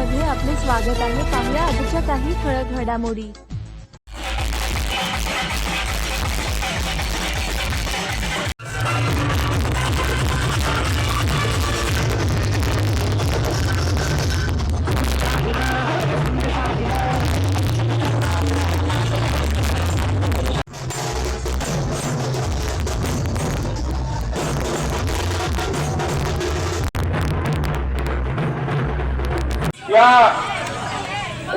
मध्ये आपले स्वागत आहे। पाहूया आजच्या काही ठळक घडामोडी। या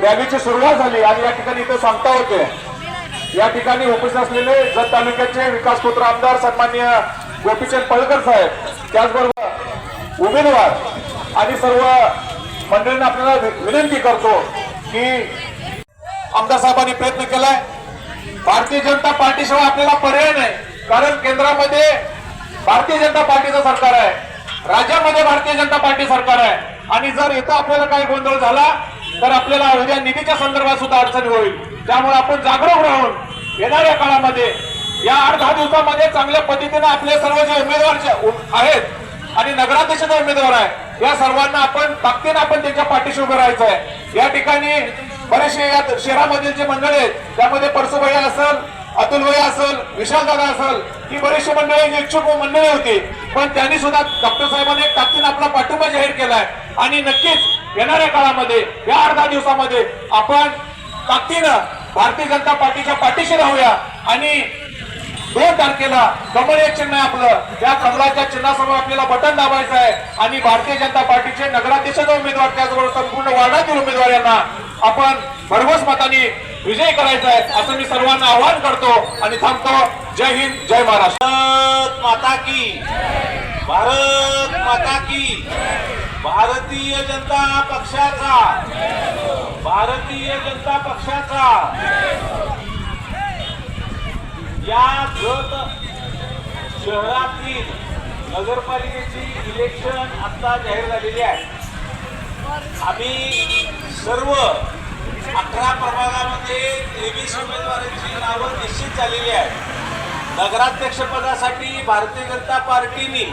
रॅलीची सुरुवात झाली आणि या ठिकाणी इथे सांगता होते या ठिकाणी उपस्थित असलेले जत तालुक्याचे विकास पुत्र आमदार सन्माननीय गोपीचंद पळकर साहेब, त्याचबरोबर उमेदवार आणि सर्व मंडळींना आपल्याला विनंती करतो की आमदार साहेबांनी प्रयत्न केलाय। भारतीय जनता पार्टीशिवाय आपल्याला पर्याय नाही, कारण केंद्रामध्ये भारतीय जनता पार्टीचं सरकार आहे, राज्यामध्ये भारतीय जनता पार्टी सरकार आहे आणि जर इथं आपल्याला काही गोंधळ झाला तर आपल्याला उद्या निधीच्या संदर्भात सुद्धा अडचणी होईल। त्यामुळे आपण जागरूक राहून येणाऱ्या काळामध्ये या 8-10 दिवसामध्ये चांगल्या पद्धतीने आपले सर्व जे उमेदवार आहेत आणि नगराध्यक्षाचे उमेदवार आहे या सर्वांना आपण ताकदीने आपण त्यांच्या पाठीशी उभे राहायचं आहे। या ठिकाणी बरेचसे या शहरामधील जे मंडळ आहेत त्यामध्ये परसुभाई असेल, अतुल भाई असेल, विशाल दादा असेल, ही बरीचशी मंडळी इच्छुक मंडळी होती, पण त्यांनी सुद्धा डॉक्टर साहेबांनी ताकदीने आपला पाठिंबा जाहीर केलाय आणि नक्कीच येणाऱ्या काळामध्ये या 8-10 दिवसामध्ये आपण ताकदीनं भारतीय जनता पार्टीच्या पाठीशी राहूया आणि 2 तारखेला कमळ एक चिन्ह आहे आपलं, त्या कमळाच्या चिन्हासमोर आपल्याला बटन दाबायचं आहे आणि भारतीय जनता पार्टीचे नगराध्यक्षाचे उमेदवार त्याचबरोबर संपूर्ण वार्डातील उमेदवार यांना आपण भरघोस मताने विजय करायचा आहे असं मी सर्वांना आवाहन करतो आणि थांबतो। जय हिंद, जय महाराष्ट्र। भारत माता की, भारत माता की। भारतीय जनता पक्षाचा, भारतीय जनता पक्षाचा या जत शहरातील नगरपालिकेची इलेक्शन आता जाहीर झालेली आहे। आम्ही सर्व 11 प्रभागामध्ये 23 उमेदवारांची नावं निश्चित झालेली आहेत। नगराध्यक्ष पदासाठी भारतीय जनता पार्टीने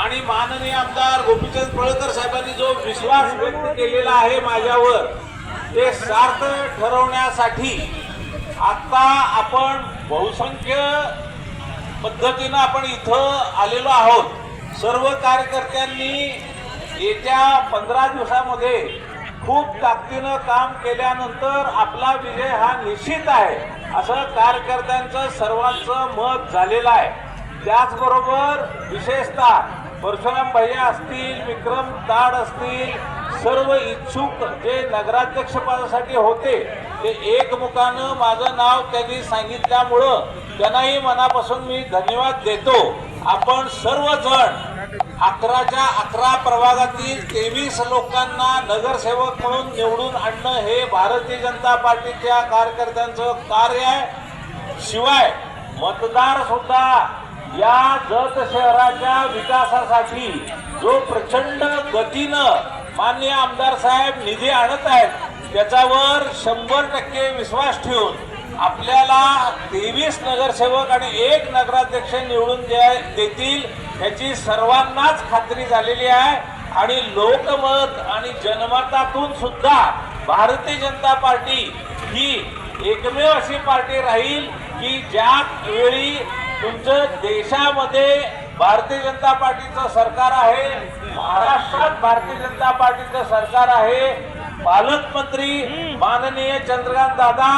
आणि माननीय आमदार गोपीचंद पळकर साहेबांनी जो विश्वास व्यक्त केलेला आहे माझ्यावर, ते सार्थ ठरवण्यासाठी आता आपण बहुसंख्य पद्धतीनं आपण इथं आलेलो आहोत। सर्व कार्यकर्त्यांनी येत्या 15 दिवसामध्ये खूप ताकदीनं काम केल्यानंतर आपला विजय हा निश्चित आहे असं कार्यकर्त्यांचं सर्वांचं मत झालेलं आहे। त्याचबरोबर विशेषतः परशुराम भैया असतील, विक्रम ताड असतील, सर्व इच्छुक जे नगराध्यक्ष पदासाठी होते ते एकमुखानं माझं नाव त्यांनी सांगितल्यामुळं त्यांनाही मनापासून मी धन्यवाद देतो। आपण सर्वजण 11च्या 11 प्रभागातील 23 लोकांना नगरसेवक म्हणून निवडून आणणं हे भारतीय जनता पार्टीच्या कार्यकर्त्यांचं कार्य आहे। शिवाय मतदार सुद्धा या जत शहराच्या विकासासाठी जो प्रचंड गतीनं माननीय आमदार साहेब निधी आणत आहेत त्याच्यावर 100% विश्वास ठेवून आपल्याला 23 नगरसेवक आणि 1 नगराध्यक्ष निवडून देतील याची सर्वांनाच खात्री झालेली आहे आणि लोकमत आणि जनमतातून सुद्धा भारतीय जनता पार्टी ही एकमेव अशी पार्टी राहील की ज्या वेळी तुमच्या देशामध्ये भारतीय जनता पार्टीचं सरकार आहे, महाराष्ट्रात भारतीय जनता पार्टीचं सरकार आहे, पालकमंत्री माननीय चंद्रकांत दादा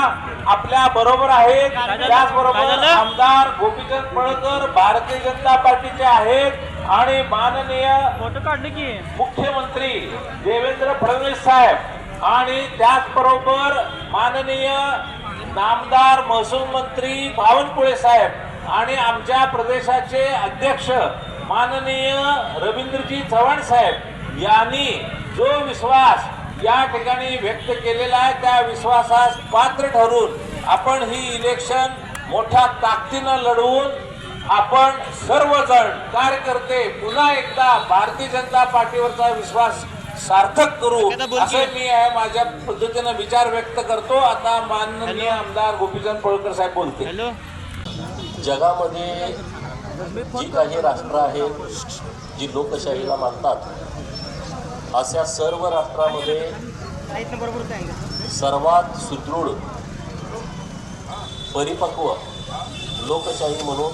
आपल्या बरोबर आहेत, त्याचबरोबर आमदार गोपीचंद पळकर भारतीय जनता पार्टीचे आहेत आणि माननीय मुख्यमंत्री देवेंद्र फडणवीस साहेब आणि त्याचबरोबर माननीय नामदार महसूल मंत्री बावनकुळे साहेब आणि आमच्या प्रदेशाचे अध्यक्ष माननीय रवींद्रजी चव्हाण साहेब यांनी जो विश्वास या ठिकाणी व्यक्त केलेला आहे त्या विश्वासास पात्र ठरून आपण ही इलेक्शन मोठ्या ताकदीनं लढवून आपण सर्वजण कार्यकर्ते पुन्हा एकदा भारतीय जनता पार्टीवरचा विश्वास सार्थक करू असे मी माझ्या पद्धतीने विचार व्यक्त करतो। आता माननीय आमदार गोपीचंद पळकर साहेब बोलते। जगामध्ये जी काही राष्ट्र आहेत जी लोकशाहीला मानतात अशा सर्व राष्ट्रामध्ये सर्वात सुदृढ परिपक्व लोकशाही म्हणून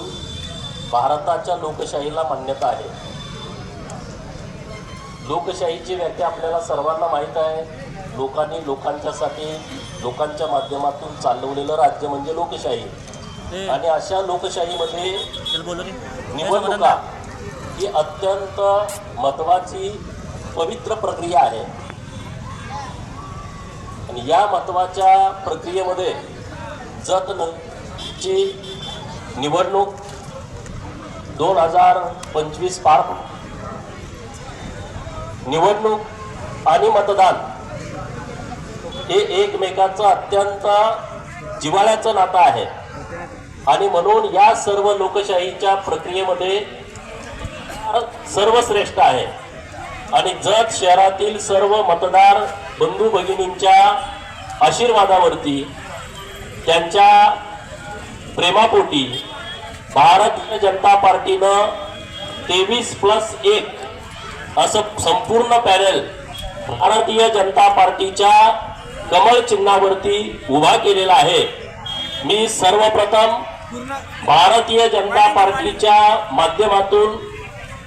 भारताच्या लोकशाहीला मान्यता आहे. लोकशाहीची व्याख्या आपल्याला सर्वांना माहीत आहे. लोकांनी लोकांच्यासाठी लोकांच्या माध्यमातून चालवलेलं राज्य म्हणजे लोकशाही. आणि अशा लोकशाहीमध्ये निवडणुका ही अत्यंत महत्त्वाची पवित्र प्रक्रिया आहे. आणि या महत्त्वाच्या प्रक्रियेमध्ये ची निवडणूक 2025 पार निवडणूक आणि मतदान हे एकमेकाचं अत्यंत जिव्हाळ्याचं नातं आहे. आणि म्हणून या सर्व लोकशाहीच्या प्रक्रियेमध्ये सर्वश्रेष्ठ आहे. आणि जत शहरातील सर्व मतदार बंधू भगिनींच्या आशीर्वादावरती त्यांच्या प्रेमापोटी भारतीय जनता पार्टीनं 23+1 असं संपूर्ण पॅनल भारतीय जनता पार्टीच्या कमळ चिन्हावरती उभा केलेला आहे. मी सर्वप्रथम भारतीय जनता पार्टीच्या माध्यमातून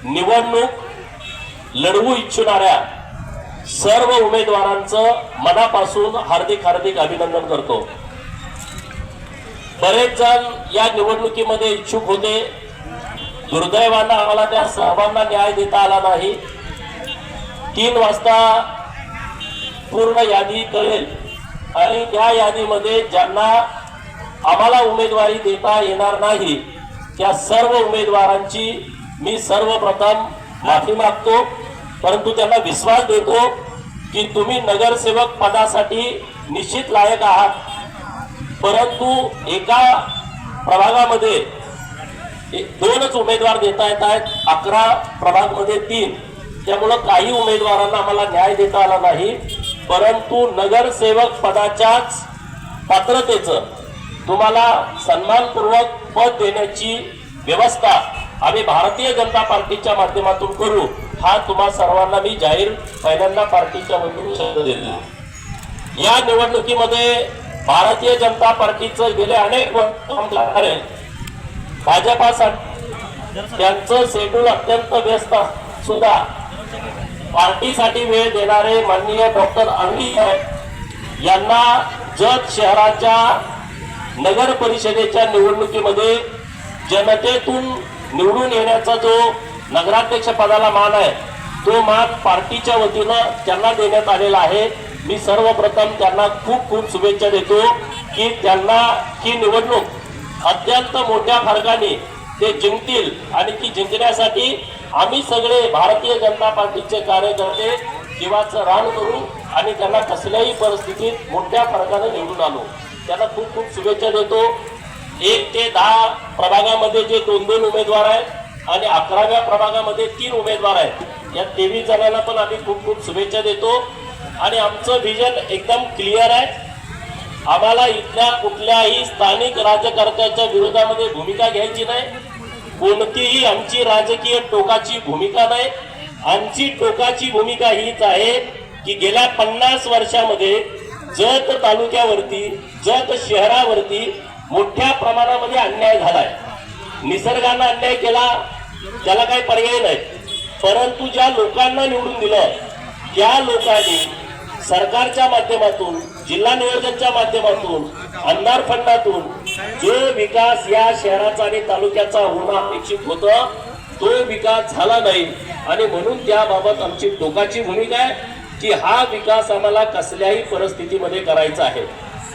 निवडणूक लढवू इच्छिणाऱ्या सर्व उमेदवारांचं मनापासून हार्दिक अभिनंदन करतो. बरेच जण या निवडणुकीमध्ये इच्छुक होते. दुर्दैवानं आम्हाला त्या सर्वांना न्याय देता आला नाही. 3 वाजता पूर्ण यादी कळेल आणि त्या यादीमध्ये ज्यांना आम्हाला उमेदवारी देता येणार नाही त्या सर्व उमेदवारांची मी सर्वप्रथम माफी मागतो. परंतु त्यांना विश्वास देतो की तुम्ही नगरसेवक पदासाठी निश्चित लायक आहात. परंतु एका प्रभागामध्ये 2च उमेदवार देता येत आहेत. 11 प्रभागमध्ये 3. त्यामुळं काही उमेदवारांना आम्हाला न्याय देता आला नाही. परंतु नगरसेवक पदाच्याच पात्रतेचं तुम्हाला सन्मानपूर्वक पद देण्याची व्यवस्था आम्ही भारतीय जनता पार्टीच्या माध्यमातून करू, हा तुम्हा सर्वांना मी जाहीर पहिल्यांदा पार्टीच्या वतीने शब्द देतो. या निवडणुकीमध्ये भारतीय जनता पार्टीचं गेले अनेक वर्ष आहे. भाजपासाठी त्यांचं शेड्यूल अत्यंत व्यस्त सुद्धा पार्टीसाठी वेळ देणारे माननीय डॉक्टर अनिल साहेब यांना जत शहराच्या नगर परिषदेच्या निवडणुकीमध्ये जनतेतून निवडून येण्याचा जो नगराध्यक्ष पदाला मान आहे तो मान पार्टीच्या वतीनं त्यांना देण्यात आलेला आहे. मी सर्वप्रथम त्यांना खूप शुभेच्छा देतो की त्यांना ही निवडणूक अत्यंत मोठ्या फरकाने ते जिंकतील. आणि ती जिंकण्यासाठी आम्ही सगळे भारतीय जनता पार्टीचे कार्यकर्ते जीवाचं रान करू आणि त्यांना कसल्याही परिस्थितीत मोठ्या फरकाने निवडून आणू. त्यांना खूप शुभेच्छा देतो. 1 ते 10 प्रभागामध्ये जे 2 उमेदवार आहेत आणि 11व्या प्रभागामध्ये 3 उमेदवार आहेत. या 23 जणांना पण आम्ही खूप शुभेच्छा देतो. आणि आमचं विजन एकदम क्लिअर आहे. आम्हाला इथल्या कुठल्याही स्थानिक राज्यकर्त्याच्या विरोधामध्ये भूमिका घ्यायची नाही. कोणतीही आमची राजकीय टोकाची भूमिका नाही. आमची टोकाची भूमिका हीच आहे की गेल्या 50 वर्षामध्ये जत तालुक्यावरती जत शहरावरती मोठ्या प्रमाणामध्ये अन्याय झालाय. निसर्गानं अन्याय केला त्याला काही पर्याय नाही. परंतु ज्या लोकांना निवडून दिलं त्या लोकांनी सरकारच्या माध्यमातून जिल्हा नियोजनच्या माध्यमातून आमदार फंडातून जो विकास या शहराचा आणि तालुक्याचा होणं अपेक्षित होतं तो विकास झाला नाही. आणि म्हणून त्याबाबत आमची टोकाची भूमिका आहे की हा विकास आम्हाला कसल्याही परिस्थितीमध्ये करायचा आहे.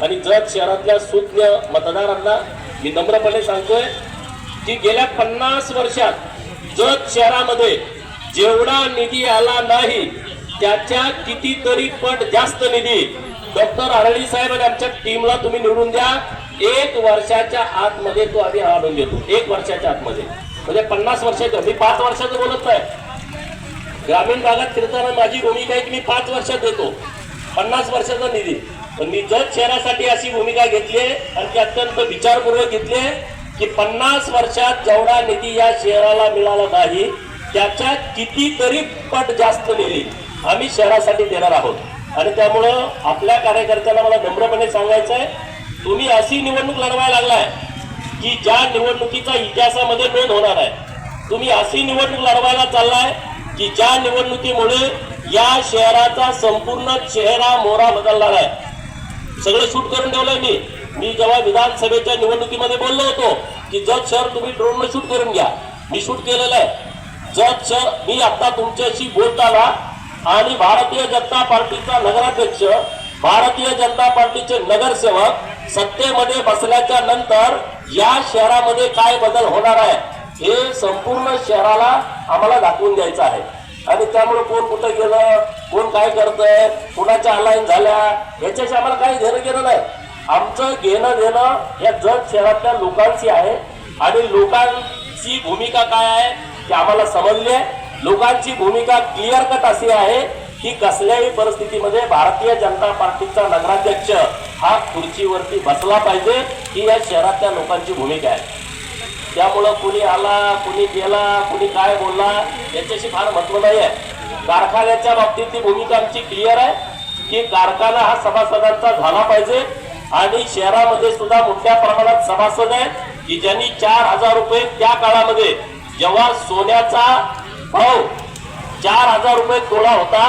आणि जत शहरातल्या सुज्ञ मतदारांना मी नम्रपणे सांगतोय की गेल्या 50 वर्षात जत शहरामध्ये जेवढा निधी आला नाही त्याच्या कितीतरी पट जास्त निधी डॉक्टर अरळी साहेब आणि आमच्या टीमला तुम्ही निवडून द्या. 1 वर्षाच्या आतमध्ये तो आम्ही आणून देतो. 1 वर्षाच्या आतमध्ये म्हणजे 50 वर्षाचं. मी 5 वर्षाचं बोलत नाही. ग्रामीण भागात फिरताना माझी भूमिका आहे की मी 5 वर्षात देतो 50 वर्षाचा निधी. पण मी जत शहरासाठी अशी भूमिका घेतली आणि ती अत्यंत विचारपूर्वक घेतली की 50 वर्षात जेवढा निधी या शहराला मिळाला नाही त्याच्या कितीतरी पट जास्त निधी आम्ही शहरासाठी देणार आहोत. आणि त्यामुळं आपल्या कार्यकर्त्यांना मला नम्रपणे सांगायचं आहे, तुम्ही अशी निवडणूक लढवायला लागलाय की ज्या निवडणुकीचा इतिहासामध्ये नोंद होणार आहे. तुम्ही अशी निवडणूक लढवायला चाललाय की ज्या निवडणुकीमुळे या शहराचा संपूर्ण चेहरा मोहरा बदलणार आहे. सगळं शूट करून ठेवलंय मी जेव्हा विधानसभेच्या निवडणुकीमध्ये बोललो होतो की जत शहर तुम्ही ड्रोननं शूट करून घ्या, मी शूट केलेलं आहे. जत शहर मी आता तुमच्याशी बोलताना आणि भारतीय जनता पार्टीचा नगराध्यक्ष, भारतीय जनता पार्टीचे नगरसेवक सत्तेमध्ये बसल्याच्या नंतर या शहरामध्ये काय बदल होणार आहे हे संपूर्ण शहराला आम्हाला दाखवून द्यायचं आहे. आणि त्यामुळे कोण कुठं गेलं, कोण काय करतंय, कुणाच्या अलाईन झाल्या याच्याशी आम्हाला काही घेणं घेणं नाही. आमचं घेणं देणं या जत शहरातल्या लोकांशी आहे. आणि लोकांची भूमिका काय आहे ते आम्हाला समजली आहे. लोकांची भूमिका क्लिअर कट अशी आहे की कसल्याही परिस्थितीमध्ये भारतीय जनता पार्टीचा नगराध्यक्ष हा खुर्चीवरती बसला पाहिजे ही या शहरातल्या लोकांची भूमिका आहे. त्यामुळं कुणी आला, कुणी गेला, कुणी काय बोलला याच्याशी फार महत्व नाही आहे. कारखान्याच्या बाबतीतली भूमिका आमची क्लिअर आहे की कारखाना हा सभासदांचा झाला पाहिजे. आणि शहरामध्ये सुद्धा मोठ्या प्रमाणात सभासद आहेत की ज्यांनी 4,000 रुपये त्या काळामध्ये जेव्हा सोन्याचा भाव 4,000 रुपये तोळा होता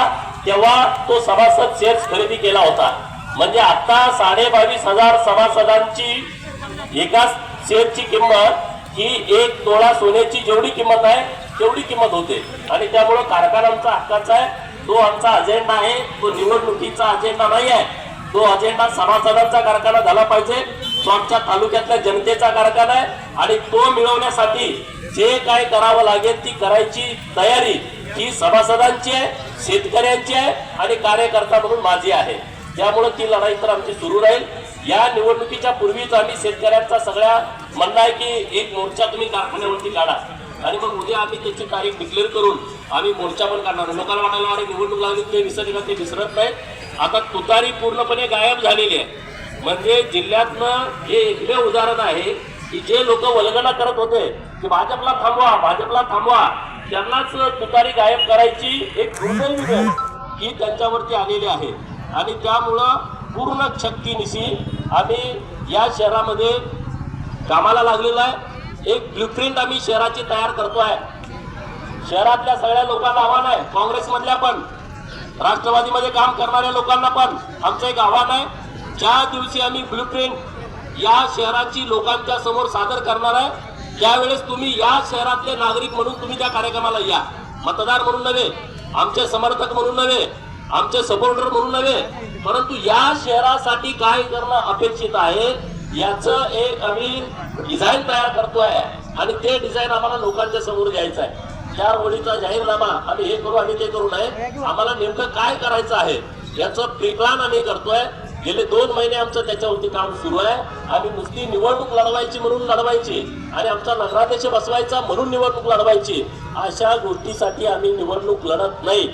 तेव्हा तो सभासद शेअर्स खरेदी केला होता. म्हणजे आता 22,500 सभासदांची एका शेअरची किंमत ही 1 तोळा सोन्याची जेवढी किंमत आहे तेवढी किंमत होते. आणि त्यामुळं कारखाना आमचा हक्काचा आहे. तो आमचा अजेंडा आहे, तो निवडणुकीचा अजेंडा नाही आहे. तो अजेंडा सभासदांचा कारखाना झाला पाहिजे. तो आमच्या तालुक्यातल्या जनतेचा कारखाना आहे. आणि तो मिळवण्यासाठी जे काय करावं लागेल ती करायची तयारी ही सभासदांची आहे, शेतकऱ्यांची आहे आणि कार्यकर्ता म्हणून माझी आहे. त्यामुळे ती लढाई तर आमची सुरू राहील. या निवडणुकीच्या पूर्वीच आम्ही शेतकऱ्यांचा सगळ्या म्हणणं आहे की एक मोर्चा तुम्ही कारखान्यावरती काढा आणि मग उद्या आम्ही त्याची तारीख डिक्लेअर करून आम्ही मोर्चा पण काढणार. लोकांना वाटायला अरे निवडणूक लागली ते विसरले, ते विसरत नाही. आता तुतारी पूर्णपणे गायब झालेली आहे. म्हणजे जिल्ह्यातनं हे एकमेव उदाहरण आहे की जे लोक वल्गना करत होते की भाजपला थांबवा, भाजपला थांबवा, त्यांनाच तुतारी गायब करायची एक दुर्दैवी वेळ ही त्यांच्यावरती आलेली आहे. आणि त्यामुळं पूर्ण शक्तीनिशी आम्ही या शहरामध्ये कामाला लागलेलो आहे. एक ब्लूप्रिंट आम्ही शहराची तयार करतोय. शहरातल्या सगळ्या लोकांना आव्हान आहे, काँग्रेसमधल्या पण, राष्ट्रवादीमध्ये काम करणाऱ्या लोकांना पण आमचं एक आव्हान आहे. ज्या दिवशी आम्ही ब्लूप्रिंट या शहराची लोकांच्या समोर सादर करणार आहे त्यावेळेस तुम्ही या शहरातले नागरिक म्हणून तुम्ही त्या कार्यक्रमाला या. मतदार म्हणून नव्हे, आमचे समर्थक म्हणून नव्हे, आमचे सपोर्टर म्हणून नव्हे, परंतु या शहरासाठी काय करणं अपेक्षित आहे याचं एक आम्ही डिझाईन तयार करतोय. आणि ते डिझाईन आम्हाला लोकांच्या समोर द्यायचं आहे. 4 ओळीचा जाहीरनामा आम्ही हे करू आणि ते करू नये, आम्हाला नेमकं काय करायचं आहे याचं प्रिप्लान आम्ही करतोय. गेले 2 महिने आमचं त्याच्यावरती काम सुरू आहे. आम्ही नुसती निवडणूक लढवायची म्हणून लढवायची आणि आमचा नगराध्यक्ष बसवायचा म्हणून निवडणूक लढवायची अशा गोष्टीसाठी आम्ही निवडणूक लढत नाही.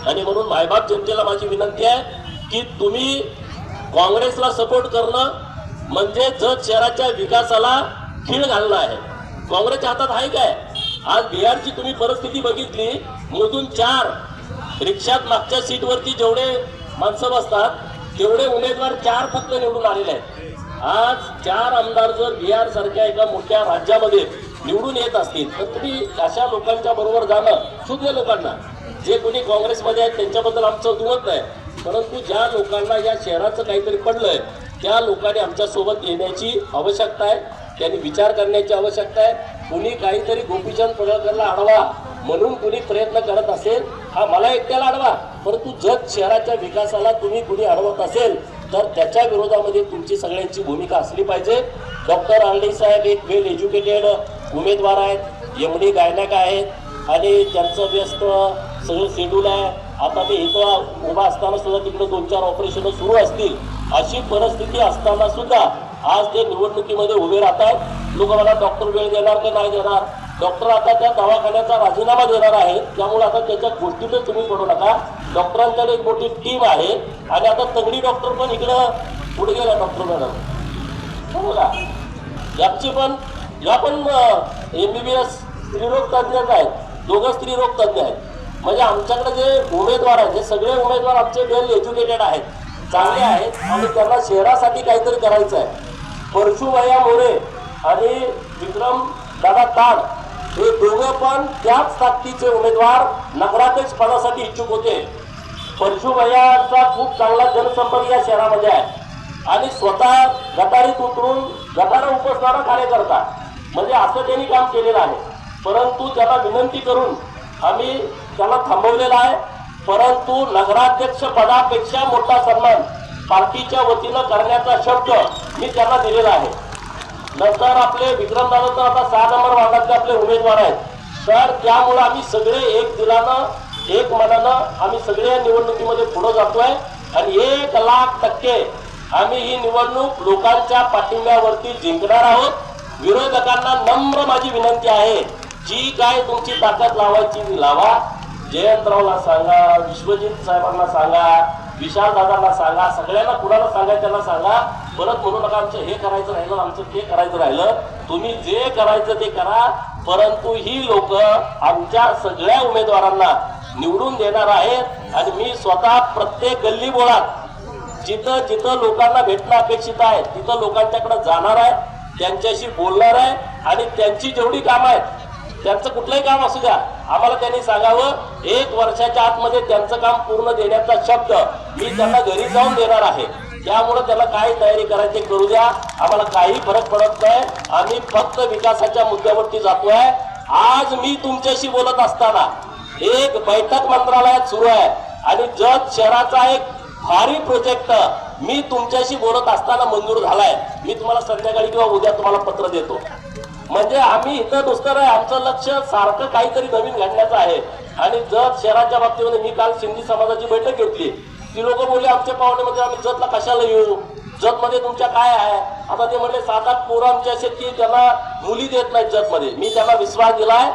आणि म्हणून मायबाप जनतेला माझी विनंती आहे की तुम्ही काँग्रेसला सपोर्ट करणं म्हणजे जत शहराच्या विकासाला खीळ घालणं आहे. काँग्रेसच्या हातात आहे काय? आज बिहारची तुम्ही परिस्थिती बघितली, मोजून 4 रिक्षात मागच्या सीटवरती जेवढे माणसं बसतात तेवढे उमेदवार 4 फक्त निवडून आलेले आहेत. आज 4 आमदार जर बिहार सारख्या एका मोठ्या राज्यामध्ये निवडून येत असतील तर तुम्ही अशा लोकांच्या बरोबर जाणं, शुद्ध लोकांना, जे कोणी काँग्रेसमध्ये आहेत त्यांच्याबद्दल आमचं दुमत नाही, परंतु ज्या लोकांना या शहराचं काहीतरी पडलंय त्या लोकांनी आमच्या सोबत येण्याची आवश्यकता आहे. त्यांनी विचार करण्याची आवश्यकता आहे. कुणी काहीतरी गोपीचंद पडळकरला अडवा म्हणून कुणी प्रयत्न करत असेल, हा मला एकट्याला अडवा, परंतु जत शहराच्या विकासाला तुम्ही कुणी अडवत असेल तर त्याच्या विरोधामध्ये तुमची सगळ्यांची भूमिका असली पाहिजे. डॉक्टर आरडी साहेब एक वेल एज्युकेटेड उमेदवार आहेत, एमडी गायनाक आहेत आणि त्यांचं व्यस्त सगळं शेड्यूल आहे. आता मी इथं उभा असताना सुद्धा तिकडे 2-4 ऑपरेशन सुरू असतील. अशी परिस्थिती असताना सुद्धा आज ते निवडणुकीमध्ये उभे राहतात. लोक मला डॉक्टर वेळ देणार का नाही देणार, डॉक्टर आता त्या दवाखान्याचा राजीनामा देणार आहे, त्यामुळे आता त्याच्या गोष्टीतच तुम्ही पडू नका. डॉक्टरांकडे एक मोठी टीम आहे आणि आता तगडी डॉक्टर पण इकडं पुढे गेला. डॉक्टर मॅडम बघा, या पण MBBS स्त्रीरोग तज्ञ आहेत, दोघं स्त्रीरोग तज्ञ आहेत. म्हणजे आमच्याकडे जे उमेदवार आहेत, हे सगळे उमेदवार आमचे वेल एज्युकेटेड आहेत, चांगले आहेत आणि त्यांना शहरासाठी काहीतरी करायचं आहे. परशुभैया मोरे आणि विक्रम दादा ताड हे दोघं पण त्याच ताकदीचे उमेदवार नगराध्यक्ष पदासाठी इच्छुक होते. परशुभैयाचा खूप चांगला जनसंपर्क या शहरामध्ये आहे आणि स्वतः गटारीत उतरून गटार उपसणारा कार्यकर्ता, म्हणजे असं त्यांनी काम केलेलं आहे. परंतु त्याला विनंती करून आम्ही त्याला थांबवलेला आहे. परंतु नगराध्यक्ष पदापेक्षा मोठा सन्मान पार्टीच्या वतीनं करण्याचा शब्द मी त्यांना दिलेला आहे. नंतर आपले विक्रम दादा तर आता 6 नंबर वार्डातले आपले उमेदवार आहेत, तर त्यामुळे आम्ही सगळे एक दिलानं एक मनानं आम्ही सगळे या निवडणुकीमध्ये पुढे जातोय आणि 1,00,000% आम्ही ही निवडणूक लोकांच्या पाठिंब्यावरती जिंकणार आहोत. विरोधकांना नम्र माझी विनंती आहे, जी काय तुमची ताकद लावायची ती लावा. जयंतरावला सांगा, विश्वजित साहेबांना सांगा, विशाल दादांना सांगा, सगळ्यांना कुणाला सांगायचं त्यांना सांगा. परत म्हणू नका आमचं हे करायचं राहिलं, आमचं ते करायचं राहिलं. तुम्ही जे करायचं ते करा, परंतु ही लोक आमच्या सगळ्या उमेदवारांना निवडून देणार आहेत आणि मी स्वतः प्रत्येक गल्ली बोळात जिथं जिथं लोकांना भेटणं अपेक्षित आहे तिथं लोकांच्याकडे जाणार आहे, त्यांच्याशी बोलणार आहे आणि त्यांची जेवढी कामं आहेत, त्यांचं कुठलंही काम असू द्या, आम्हाला त्यांनी सांगावं. 1 वर्षाच्या आतमध्ये त्यांचं काम पूर्ण देण्याचा शब्द मी त्यांना घरी जाऊन देणार आहे. त्यामुळे त्याला काय तयारी करायची करू द्या, आम्हाला काही फरक पडत नाही. आम्ही फक्त विकासाच्या मुद्द्यावरती जातोय. आज मी तुमच्याशी बोलत असताना एक बैठक मंत्रालयात सुरू आहे आणि जत शहराचा एक भारी प्रोजेक्ट मी तुमच्याशी बोलत असताना मंजूर झालाय. मी तुम्हाला संध्याकाळी किंवा उद्या तुम्हाला पत्र देतो. म्हणजे आम्ही इथं नुसतं नाही, आमचं लक्ष सारखं काहीतरी नवीन घडण्याचं आहे. आणि जत शहराच्या बाबतीमध्ये मी काल सिंधी समाजाची बैठक घेतली. ती लोक बोलले आमच्या पाहुण्यामध्ये आम्ही जतला कशाला येऊ, जतमध्ये तुमच्या काय आहे. आता ते म्हणले 7-8 पोरं आमच्या असे की त्यांना मुली देत नाहीत जतमध्ये. मी त्यांना विश्वास दिलाय,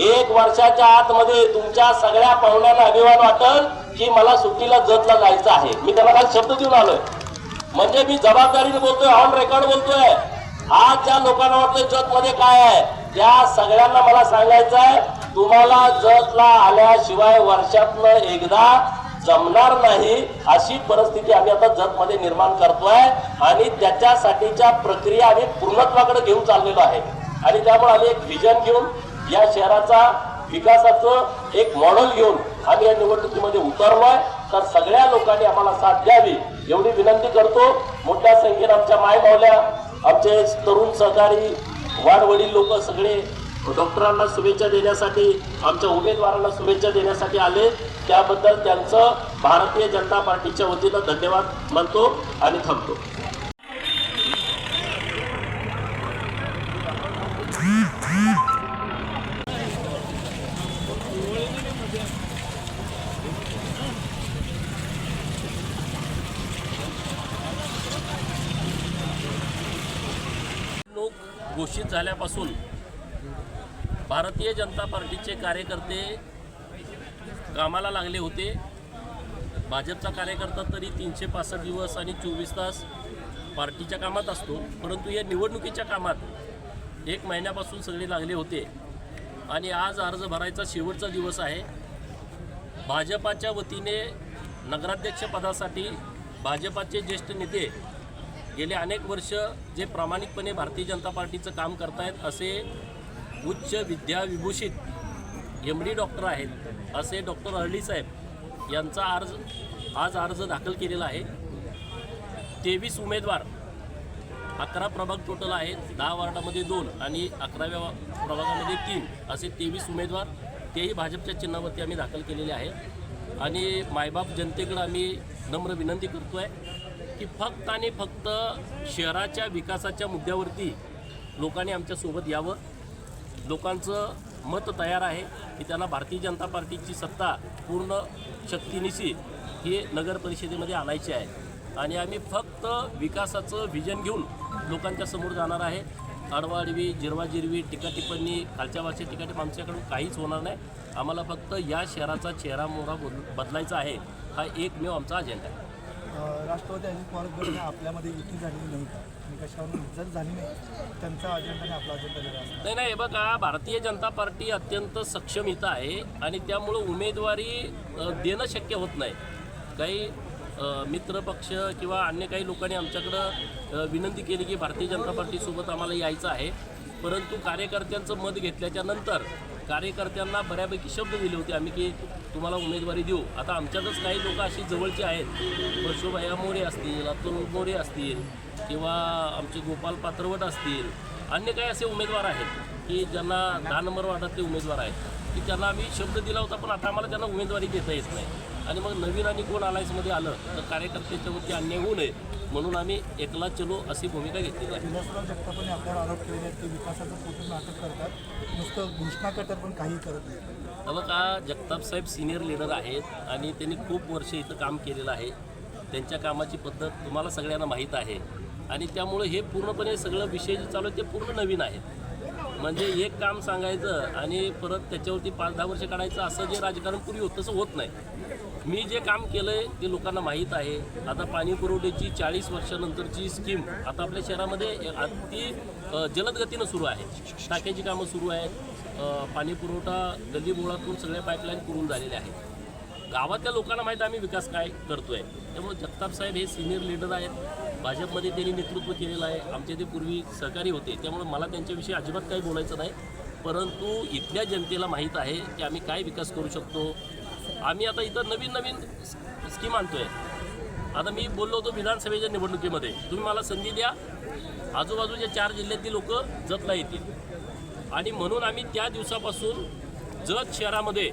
1 वर्षाच्या आतमध्ये तुमच्या सगळ्या पाहुण्यांना अभिमान वाटल की मला सुट्टीला जतला जायचं आहे. मी त्यांना काल शब्द देऊन आलोय. म्हणजे मी जबाबदारीने बोलतोय, ऑन रेकॉर्ड बोलतोय. आज ज्या लोकांना वाटतंय जत मध्ये काय आहे, त्या सगळ्यांना मला सांगायचं आहे, तुम्हाला जतला आल्याशिवाय वर्षातनं एकदा जमणार नाही. अशी परिस्थिती आम्ही आता जत मध्ये निर्माण करतोय आणि त्याच्यासाठीच्या प्रक्रिया आम्ही पूर्णत्वाकडे घेऊन चाललेलो आहे. आणि त्यामुळे आम्ही एक व्हिजन घेऊन या शहराचा विकासाचं एक मॉडेल घेऊन आम्ही या निवडणुकीमध्ये उतरलोय. तर सगळ्या लोकांनी आम्हाला साथ द्यावी एवढी विनंती करतो. मोठ्या संख्येने आमच्या मायमावल्या, आमचे तरुण सहकारी, वाडवडील लोक सगळे डॉक्टरांना शुभेच्छा देण्यासाठी, आमच्या उमेदवारांना शुभेच्छा देण्यासाठी आले. त्याबद्दल त्यांचं भारतीय जनता पार्टीच्या वतीनं धन्यवाद मानतो आणि थांबतो. घोषित झाल्यापासून भारतीय जनता पार्टीचे कार्यकर्ते कामाला लागले होते. भाजपचा कार्यकर्ता तरी 365 दिवस आणि 24 तास पार्टीच्या कामात असतो, परंतु या निवडणुकीच्या कामात 1 महिन्यापासून सगळे लागले होते. आणि आज अर्ज भरायचा शेवटचा दिवस आहे. भाजपाच्या वतीने नगराध्यक्ष पदासाठी भाजपाचे ज्येष्ठ नेते गेले अनेक वर्ष जे प्रामाणिकपणे भारतीय जनता पार्टीचं काम करतायत असे उच्च विद्याविभूषित MD डॉक्टर आहेत असे डॉक्टर अरळी साहेब यांचा आज अर्ज दाखल केलेला आहे. 23 उमेदवार, 11 प्रभाग टोटल आहेत. 10 वार्डामध्ये 2 आणि 11व्या प्रभागामध्ये 3 असे 23 उमेदवार, तेही भाजपच्या चिन्हावरती आम्ही दाखल केलेले आहेत. आणि मायबाप जनतेकडे आम्ही नम्र विनंती करतो आहे की फक्त आणि फक्त शहराच्या विकासाच्या मुद्द्यावरती लोकांनी आमच्यासोबत यावं. लोकांचं मत तयार आहे की त्यांना भारतीय जनता पार्टीची सत्ता पूर्ण शक्तीनिशी ही नगर परिषदेमध्ये आणायची आहे. आणि आम्ही फक्त विकासाचं व्हिजन घेऊन लोकांच्या समोर जाणार आहे. आडवाआडवी, जिरवाजिरवी, टीकाटिप्पणी, खालच्या वरच्या टीकाटिप्पणी आमच्याकडून काहीच होणार नाही. आम्हाला फक्त या शहराचा चेहरा मोहरा बदलायचा आहे. हा एकमेव आमचा अजेंडा आहे. राष्ट्रवादी अजित पवार गट आपल्यामध्ये युती झालेली नाही. निकषावरून जर झाली नाही त्यांचा अजेंडा आणि आपला अजेंडा वेगळा असणार. नाही, बघा, भारतीय जनता पार्टी अत्यंत सक्षम इथं आहे आणि त्यामुळं उमेदवारी देणं शक्य होत नाही. काही मित्रपक्ष किंवा अन्य काही लोकांनी आमच्याकडं विनंती केली की भारतीय जनता पार्टीसोबत आम्हाला यायचं आहे, परंतु कार्यकर्त्यांचं मत घेतल्याच्या नंतर कार्यकर्त्यांना बऱ्यापैकी शब्द दिले होते आम्ही की तुम्हाला उमेदवारी देऊ. आता आमच्यातच काही लोक अशी जवळची आहेत, परशुभैया मोरे असतील, अतुल मोरे असतील किंवा आमचे गोपाल पात्रवट असतील, अन्य काही असे उमेदवार आहेत की ज्यांना 10 नंबर वार्डातले उमेदवार आहेत की त्यांना आम्ही शब्द दिला होता, पण आता आम्हाला त्यांना उमेदवारी देता येत नाही. आणि मग नवीन आणि कोण अलायन्समध्ये आलं तर कार्यकर्त्याच्यावरती अन्याय होऊ नये म्हणून आम्ही एकला चलो अशी भूमिका घेतलेली आहे. विलासराव जगतापांनी आपल्यावर आरोप केलेले आहेत की विकासाचं पोटून नाटक करतात, नुसतं घोषणा करतात पण काही करत नाही. बघा, जगतापसाहेब सिनियर लीडर आहेत आणि त्यांनी खूप वर्ष इथं काम केलेलं आहे. त्यांच्या कामाची पद्धत तुम्हाला सगळ्यांना माहीत आहे आणि त्यामुळे हे पूर्णपणे सगळं विषय जे चालू आहे ते पूर्ण नवीन आहेत. म्हणजे एक काम सांगायचं आणि परत त्याच्यावरती 5-10 वर्ष काढायचं असं जे राजकारण पूर्वी होतं तसं होत नाही. मी जे काम केलं आहे ते लोकांना माहीत आहे. आता पाणी पुरवठ्याची 40 वर्षानंतरची स्कीम आता आपल्या शहरामध्ये अति जलद गतीनं सुरू आहे. टाक्याची कामं सुरू आहेत, पाणी पुरवठा गल्ली बोळातून सगळ्या पाईपलाईन पुरून झालेल्या आहेत. गावातल्या लोकांना माहीत आम्ही विकास काय करतो आहे. त्यामुळे जगतापसाहेब हे सिनियर लीडर आहेत, भाजपमध्ये त्यांनी नेतृत्व केलेलं आहे. आमचे ते पूर्वी सहकारी होते, त्यामुळे मला त्यांच्याविषयी अजिबात काही बोलायचं नाही. परंतु इथल्या जनतेला माहीत आहे की आम्ही काय विकास करू शकतो. आम्ही आता इथं नवीन स्कीम आणतो आहे. आता मी बोललो होतो विधानसभेच्या निवडणुकीमध्ये तुम्ही मला संधी द्या, आजूबाजूच्या 4 जिल्ह्यातली लोक जतला येतील आणि म्हणून आम्ही त्या दिवसापासून जत शहरामध्ये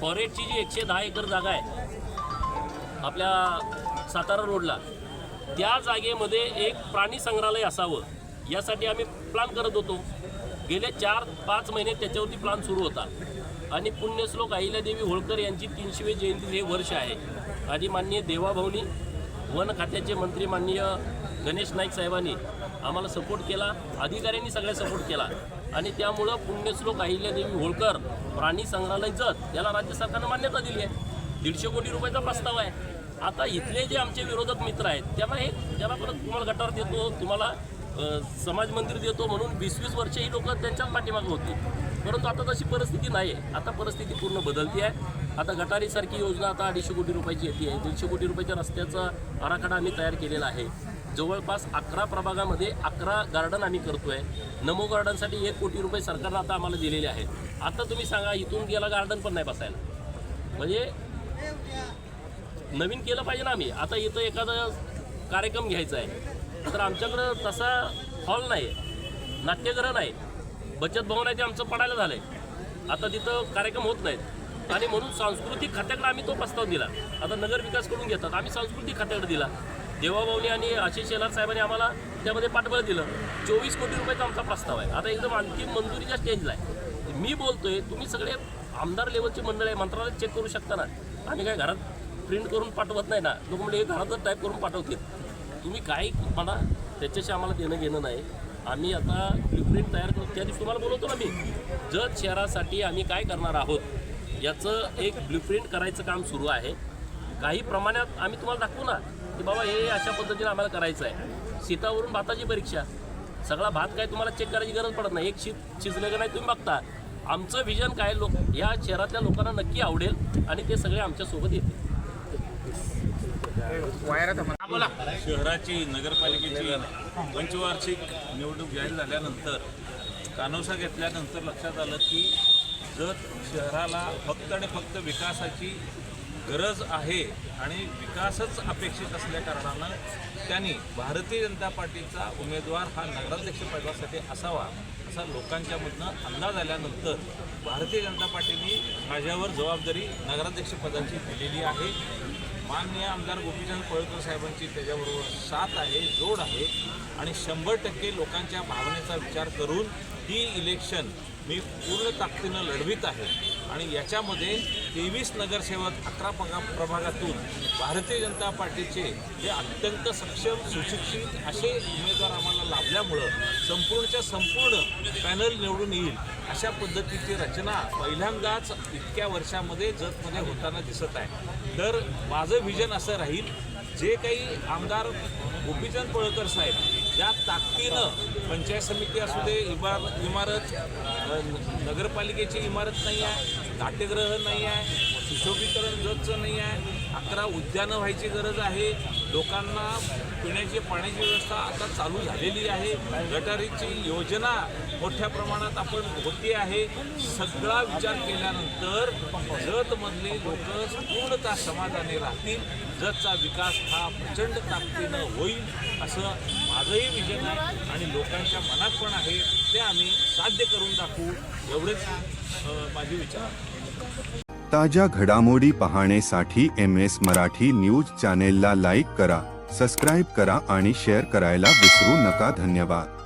फॉरेस्टची जी 110 एकर जागा आहे आपल्या सातारा रोडला, त्या जागेमध्ये एक प्राणी संग्रहालय असावं यासाठी आम्ही प्लॅन करत होतो. गेले 4-5 महिने त्याच्यावरती प्लॅन सुरू होता आणि पुण्यश्लोक अहिल्यादेवी होळकर यांची 300वी जयंती हे वर्ष आहे आणि माननीय देवाभाऊनी वन खात्याचे मंत्री माननीय गणेश नाईक साहेबांनी आम्हाला सपोर्ट केला, अधिकाऱ्यांनी सगळ्या सपोर्ट केला आणि त्यामुळं पुण्यश्लोक अहिल्यादेवी होळकर प्राणी संग्रहालय जत याला राज्य सरकारनं मान्यता दिली आहे. 150 कोटी रुपयाचा प्रस्ताव आहे. आता इथले जे आमचे विरोधक मित्र आहेत त्यांना परत तुम्हाला गटार देतो, तुम्हाला समाज मंदिर देतो म्हणून 20-20 वर्ष ही लोक त्यांच्याच पाठीमागं होती. परंतु आता तशी परिस्थिती नाही आहे. आता परिस्थिती पूर्ण बदलती आहे. आता गटारीसारखी योजना आता 250 कोटी रुपयाची येते आहे. 150 कोटी रुपयाच्या रस्त्याचा आराखडा आम्ही तयार केलेला आहे. जवळपास 11 प्रभागामध्ये 11 गार्डन आम्ही करतो आहे. नमो गार्डनसाठी 1 कोटी रुपये सरकारनं आता आम्हाला दिलेले आहेत. आता तुम्ही सांगा, इथून गेला गार्डन पण नाही बसायला, म्हणजे नवीन केलं पाहिजे ना आम्ही. आता इथं एखादा कार्यक्रम घ्यायचा आहे तर आमच्याकडं तसा हॉल नाही आहे, नाट्यगृह नाही, बचत भवन आहे ते आमचं पडायला झालं आहे. आता तिथं कार्यक्रम होत नाहीत आणि म्हणून सांस्कृतिक खात्याकडे आम्ही तो प्रस्ताव दिला. आता नगर विकास करून घेतात, आम्ही सांस्कृतिक खात्याकडे दिला. देवाभाऊनी आणि आशिष शेलार साहेबांनी आम्हाला त्यामध्ये पाठबळ दिलं. 24 कोटी रुपयाचा आमचा प्रस्ताव आहे. आता एकदम अंतिम मंजुरीच्या स्टेजला आहे. मी बोलतोय, तुम्ही सगळे आमदार लेवलची मंडळ आहे, मंत्रालयात चेक करू शकता ना. आम्ही काय घरात प्रिंट करून पाठवत नाही ना. लोक म्हणजे घरातच टाईप करून पाठवतील. तुम्ही काय म्हणा, त्याच्याशी आम्हाला देणं घेणं नाही. आम्ही आता ब्ल्यूप्रिंट तयार करू. त्या दिवशी तुम्हाला बोलवतो ना मी, जत शहरासाठी आम्ही काय करणार आहोत याचं एक ब्ल्यूप्रिंट करायचं काम सुरू आहे. काही प्रमाणात आम्ही तुम्हाला दाखवू ना की बाबा हे अशा पद्धतीने आम्हाला करायचं आहे. शीतावरून भाताची परीक्षा, सगळा भात काय तुम्हाला चेक करायची गरज पडत नाही. एक शीत शिजलं का नाही तुम्ही बघता. आमचं विजन काय या शहरातल्या लोकांना नक्की आवडेल आणि ते सगळे आमच्यासोबत येतील. शहराची नगरपालिकेची पंचवार्षिक निवडणूक जाहीर झाल्यानंतर कानोसा घेतल्यानंतर लक्षात आलं की जत शहराला फक्त आणि फक्त विकासाची गरज आहे आणि विकासच अपेक्षित असल्या कारणानं त्यांनी भारतीय जनता पार्टीचा उमेदवार हा नगराध्यक्ष पदासाठी असावा असा लोकांच्यामधनं अंदाज आल्यानंतर भारतीय जनता पार्टीने माझ्यावर जबाबदारी नगराध्यक्षपदाची दिलेली आहे. माननीय आमदार गोपीचंद पळकर साहेबांची त्याच्याबरोबर साथ आहे, जोड आहे आणि 100% लोकांच्या भावनेचा विचार करून ही इलेक्शन मी पूर्ण ताकदीनं लढवित आहे आणि याच्यामध्ये 23 नगरसेवक 11 प्रभागातून भारतीय जनता पार्टीचे हे अत्यंत सक्षम सुशिक्षित असे उमेदवार आम्हाला लाभल्यामुळं संपूर्णच्या संपूर्ण पॅनल निवडून येईल अशा पद्धतीची रचना पहिल्यांदाच इतक्या वर्षामध्ये जतमध्ये होताना दिसत आहे. तर माझं व्हिजन असं राहील, जे काही आमदार गोपीचंद पळकर साहेब या ताकदीनं पंचायत समिती असू दे, इमारत नगरपालिकेची इमारत नाही आहे, नाट्यगृह नाही आहे, सुशोभीकरण जतचं नाही आहे, 11 उद्यानं व्हायची गरज आहे, लोकांना पिण्याची पाण्याची व्यवस्था आता चालू झालेली आहे, गटारीची योजना मोठ्या प्रमाणात आपण होती आहे. सगळा विचार केल्यानंतर जतमधले लोक पूर्णतः समाधानी राहतील. जतचा विकास हा प्रचंड ताकदीनं होईल असं माझंही विजन आहे आणि लोकांच्या मनात पण आहे. ते आम्ही साध्य करून दाखवू एवढेच माझे विचार. ताज्या घडामोडी पाहण्यासाठी MS मराठी न्यूज चॅनेलला लाईक करा, सबस्क्राईब करा आणि शेअर करायला विसरू नका. धन्यवाद.